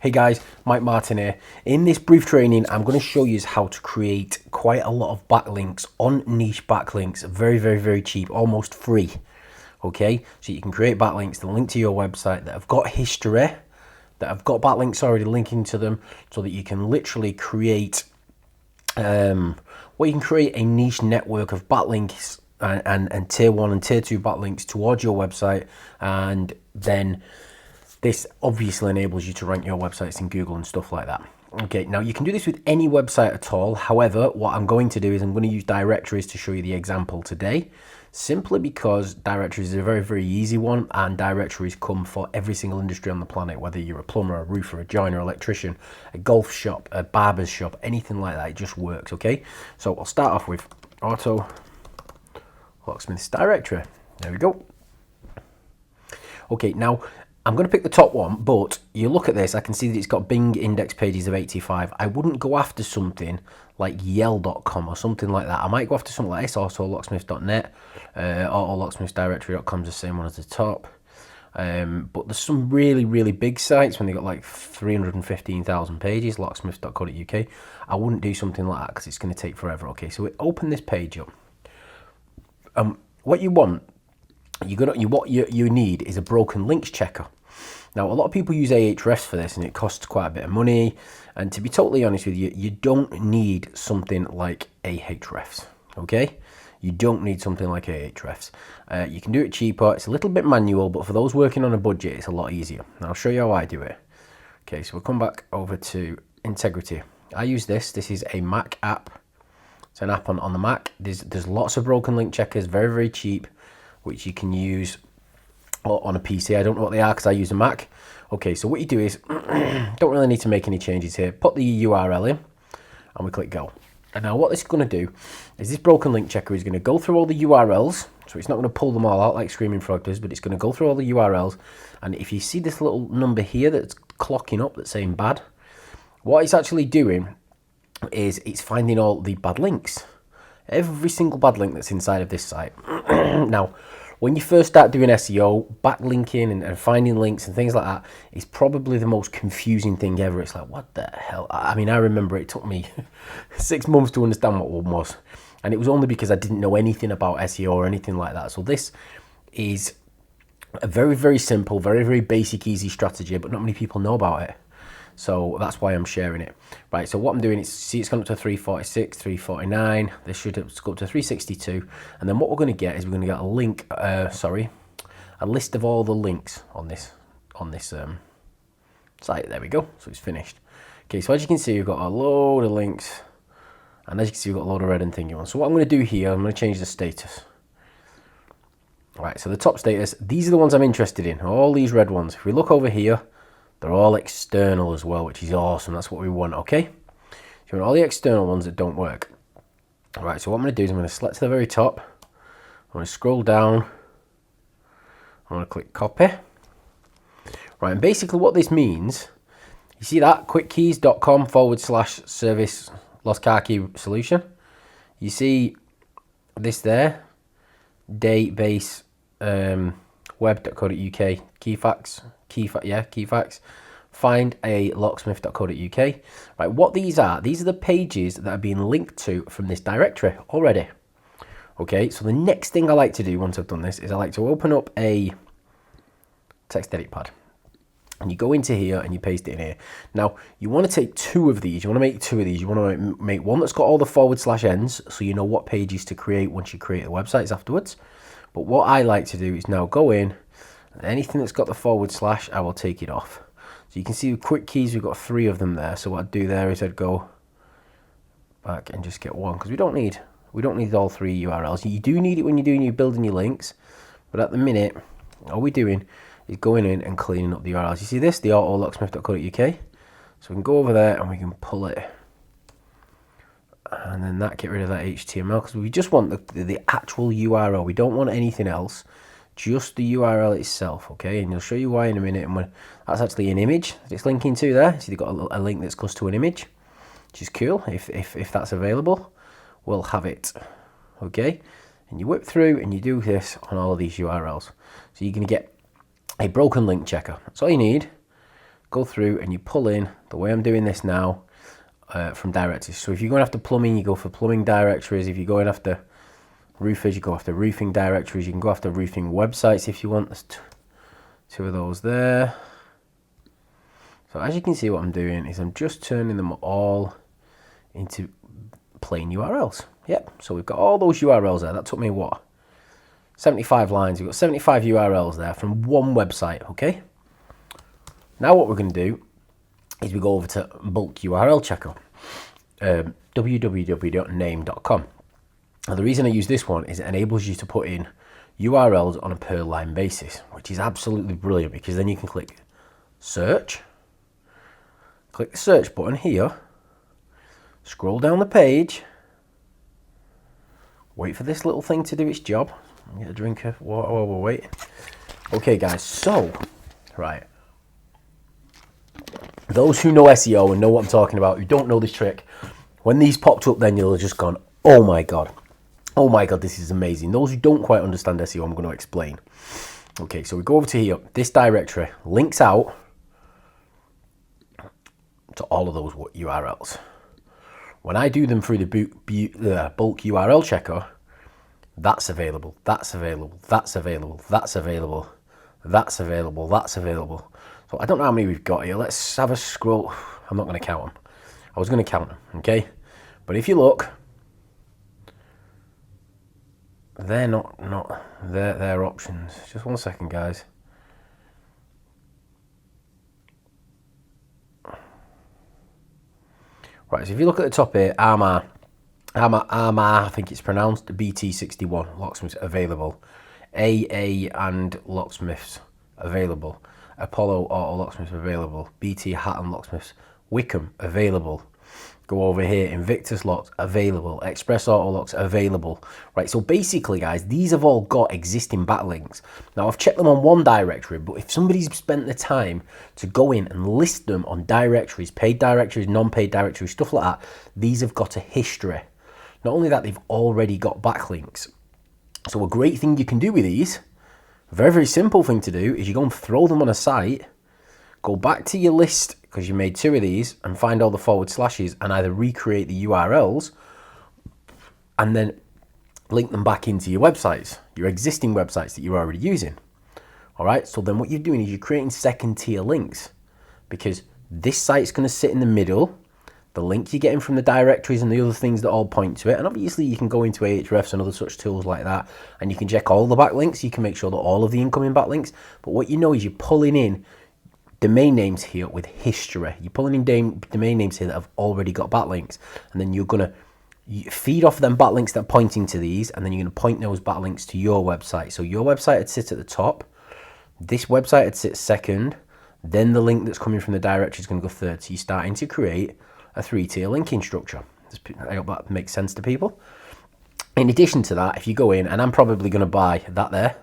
Hey guys, Mike Martin here. In this brief training, I'm going to show you how to create quite a lot of backlinks on niche backlinks. Very cheap, almost free. Okay, so you can create backlinks that link to your website that have got history, that have got backlinks already linking to them, so that you can literally create, you can create a niche network of backlinks and tier 1 and tier 2 backlinks towards your website, and then this obviously enables you to rank your websites in Google and stuff like that. Okay, now you can do this with any website at all. However, what I'm going to do is I'm going to use directories to show you the example today, simply because directories is a very easy one, and directories come for every single industry on the planet, whether you're a plumber, a roofer, a joiner, electrician, a golf shop, a barber's shop, anything like that. It just works. Okay, so I'll start off with auto locksmiths directory. There we go. Okay, now I'm going to pick the top one, but you look at this, I can see that it's got Bing index pages of 85. I wouldn't go after something like yell.com or something like that. I might go after something like this, also locksmiths.net, autolocksmithsdirectory.com is the same one as the top. But there's some really big sites when they got like 315,000 pages, locksmiths.co.uk. I wouldn't do something like that because it's going to take forever. Okay, so we open this page up. What you want, what you need is a broken links checker. Now, a lot of people use Ahrefs for this, and it costs quite a bit of money. And to be totally honest with you, you don't need something like Ahrefs. Okay, you don't need something like Ahrefs. You can do it cheaper. It's a little bit manual, but for those working on a budget, it's a lot easier. And I'll show you how I do it. Okay, so we'll come back over to Integrity. I use this. This is a Mac app. It's an app on the Mac. There's lots of broken link checkers, very cheap, which you can use on a PC. I don't know what they are because I use a Mac. Okay, so what you do is, don't really need to make any changes here. Put the URL in, and we click go. And now what this is going to do is this broken link checker is going to go through all the URLs. So it's not going to pull them all out like Screaming Frog does, but it's going to go through all the URLs. And if you see this little number here that's clocking up that's saying bad, what it's actually doing is it's finding all the bad links. Every single bad link that's inside of this site. Now, when you first start doing SEO, backlinking and finding links and things like that is probably the most confusing thing ever. It's like, what the hell? I mean, I remember it took me 6 months to understand what one was. And it was only because I didn't know anything about SEO or anything like that. So this is a very simple, very basic, easy strategy, but not many people know about it. So that's why I'm sharing it. Right, so what I'm doing is, see, it's gone up to 346, 349. This should go up to 362. And then what we're going to get is we're going to get a link, a list of all the links on this site. There we go. So it's finished. Okay, so as you can see, we've got a load of links. And as you can see, we've got a load of red and thingy ones. So what I'm going to do here, I'm going to change the status. Right, so the top status, these are the ones I'm interested in. All these red ones. If we look over here, they're all external as well, which is awesome. That's what we want, okay? So you want all the external ones that don't work. All right, so what I'm going to do is I'm going to select to the very top. I'm going to scroll down. I'm going to click copy. Right, and basically what this means, you see that? quickkeys.com/service lost car key solution. You see this there? Database web.co.uk keyfacts. Keyfacts. Find a locksmith.co.uk. Right, what these are the pages that are being linked to from this directory already. Okay, so the next thing I like to do once I've done this is I like to open up a text edit pad. And you go into here and you paste it in here. Now, you want to take two of these. You want to make two of these. You want to make one that's got all the / ends, so you know what pages to create once you create the websites afterwards. But what I like to do is now go in, and anything that's got the / I will take it off. So you can see with quick keys, we've got 3 of them there. So what I'd do there is I'd go back and just get one, because we don't need all 3 URLs. You do need it when you're building your links, but at the minute, all we're doing is going in and cleaning up the URLs. You see this, the autolocksmith.co.uk. So we can go over there and we can pull it, and then get rid of that HTML, because we just want the actual URL. We don't want anything else, just the URL itself. Okay, and I'll show you why in a minute. And that's actually an image that it's linking to there. So you've got a link that's close to an image, which is cool. If that's available, we'll have it. Okay, and you whip through and you do this on all of these URLs. So you're going to get a broken link checker. That's all you need. go through and you pull in, the way I'm doing this now, from directories. So if you're going after plumbing, you go for plumbing directories. If you're going after roofers, you go after roofing directories. You can go after roofing websites if you want. There's two of those there. So as you can see, what I'm doing is I'm just turning them all into plain URLs. Yep, so we've got all those URLs there. That took me what? 75 lines. We've got 75 URLs there from one website, okay? Now what we're going to do is we go over to bulk URL checker, www.name.com. Now the reason I use this one is it enables you to put in URLs on a per line basis, which is absolutely brilliant, because then you can click search, click the search button here, scroll down the page, wait for this little thing to do its job, get a drink of water while we're waiting. Okay guys, so, right, those who know SEO and know what I'm talking about, who don't know this trick, when these popped up then you'll have just gone, oh my god, this is amazing. Those who don't quite understand SEO, I'm going to explain. Okay, so we go over to here, this directory links out to all of those URLs. When I do them through the bulk URL checker, that's available, that's available, that's available, that's available, that's available, that's available. So I don't know how many we've got here. Let's have a scroll. I'm not going to count them. I was going to count them, okay? But if you look, they're not their options. Just one second, guys. Right, so if you look at the top here, Armar, I think it's pronounced, BT61, locksmiths available. AA and locksmiths available. Apollo Auto Locksmiths available. BT Hatton Locksmiths. Wickham available. Go over here, Invictus Locks available. Express Auto Locks available. Right, so basically guys, these have all got existing backlinks. Now I've checked them on one directory, but if somebody's spent the time to go in and list them on directories, paid directories, non-paid directories, stuff like that, these have got a history. Not only that, they've already got backlinks. So a great thing you can do with these, a very, very simple thing to do, is you go and throw them on a site, go back to your list, because you made two of these, and find all the forward slashes and either recreate the URLs and then link them back into your websites, your existing websites that you're already using. All right, so then what you're doing is you're creating second tier links, because this site's going to sit in the middle. The link you're getting from the directories and the other things that all point to it. And obviously you can go into Ahrefs and other such tools like that, and you can check all the backlinks. You can make sure that all of the incoming backlinks, but what you know is you're pulling in domain names here with history. You're pulling in domain names here that have already got backlinks, and then you're going to feed off them backlinks that are pointing to these, and then you're going to point those backlinks to your website. So your website would sit at the top, this website would sit second, then the link that's coming from the directory is going to go third. So you're starting to create a three-tier linking structure. I hope that makes sense to people. In addition to that, if you go in, and I'm probably going to buy that there,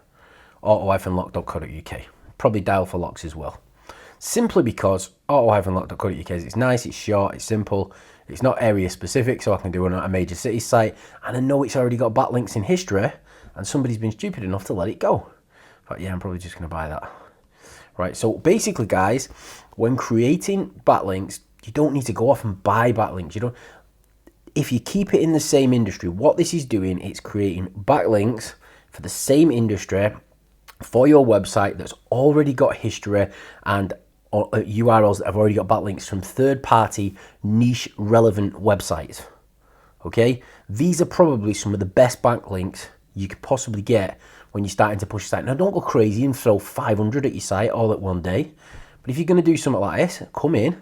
auto-lock.co.uk, probably dial for locks as well. Simply because auto-lock.co.uk, it's nice, it's short, it's simple, it's not area specific, so I can do it on a major city site, and I know it's already got backlinks in history, and somebody's been stupid enough to let it go. But yeah, I'm probably just going to buy that. Right, so basically guys, when creating backlinks, you don't need to go off and buy backlinks. You don't. If you keep it in the same industry, what this is doing, it's creating backlinks for the same industry for your website that's already got history and URLs that have already got backlinks from third-party niche relevant websites. Okay, these are probably some of the best backlinks you could possibly get when you're starting to push your site. Now, don't go crazy and throw 500 at your site all at one day, but if you're going to do something like this, come in.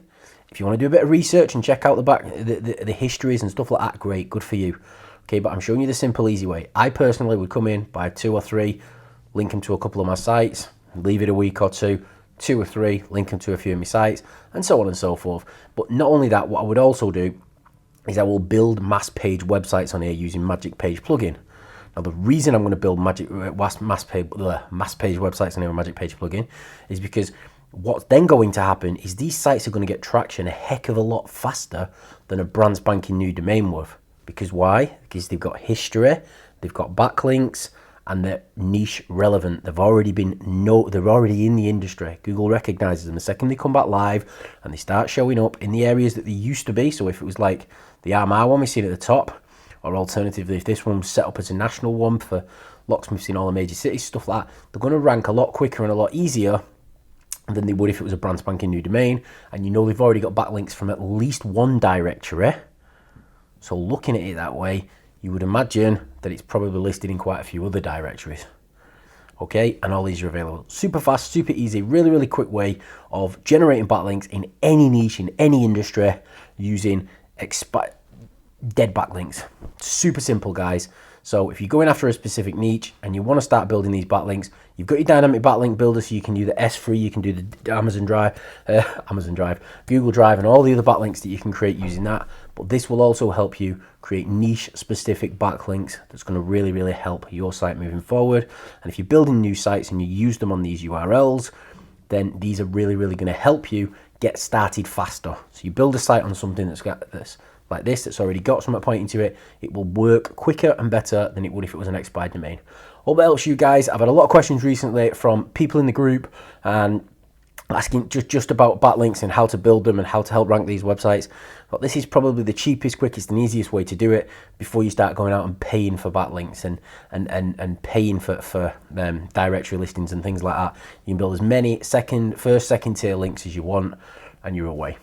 If you want to do a bit of research and check out the histories and stuff like that, great, good for you. Okay, but I'm showing you the simple, easy way. I personally would come in, buy 2 or 3, link them to a couple of my sites, leave it a week or two, 2 or 3, link them to a few of my sites, and so on and so forth. But not only that, what I would also do is I will build mass page websites on here using Magic Page plugin. Now, the reason I'm going to build mass page websites on here with Magic Page plugin is because what's then going to happen is these sites are going to get traction a heck of a lot faster than a brand spanking new domain would. Because why? Because they've got history, they've got backlinks, and they're niche relevant. They're already in the industry. Google recognizes them the second they come back live and they start showing up in the areas that they used to be. So if it was like the RMR one we see at the top, or alternatively, if this one's set up as a national one for locksmiths in all the major cities, stuff like that, they're going to rank a lot quicker and a lot easier than they would if it was a brand spanking new domain. And you know they've already got backlinks from at least one directory. So looking at it that way, you would imagine that it's probably listed in quite a few other directories. Okay, and all these are available. Super fast, super easy, really, really quick way of generating backlinks in any niche, in any industry, using dead backlinks. Super simple, guys. So if you're going after a specific niche and you want to start building these backlinks, you've got your dynamic backlink builder, so you can do the S3, you can do the Amazon Drive, Google Drive, and all the other backlinks that you can create using that. But this will also help you create niche specific backlinks that's going to really, really help your site moving forward. And if you're building new sites and you use them on these URLs, then these are really, really going to help you get started faster. So you build a site on something that's got this like this, that's already got something pointing to it, it will work quicker and better than it would if it was an expired domain. Hope that helps you guys. I've had a lot of questions recently from people in the group and asking just about backlinks and how to build them and how to help rank these websites. But this is probably the cheapest, quickest and easiest way to do it before you start going out and paying for backlinks and paying for directory listings and things like that. You can build as many first, second tier links as you want and you're away.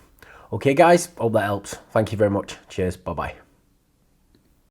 Okay guys, hope that helps. Thank you very much. Cheers, bye bye.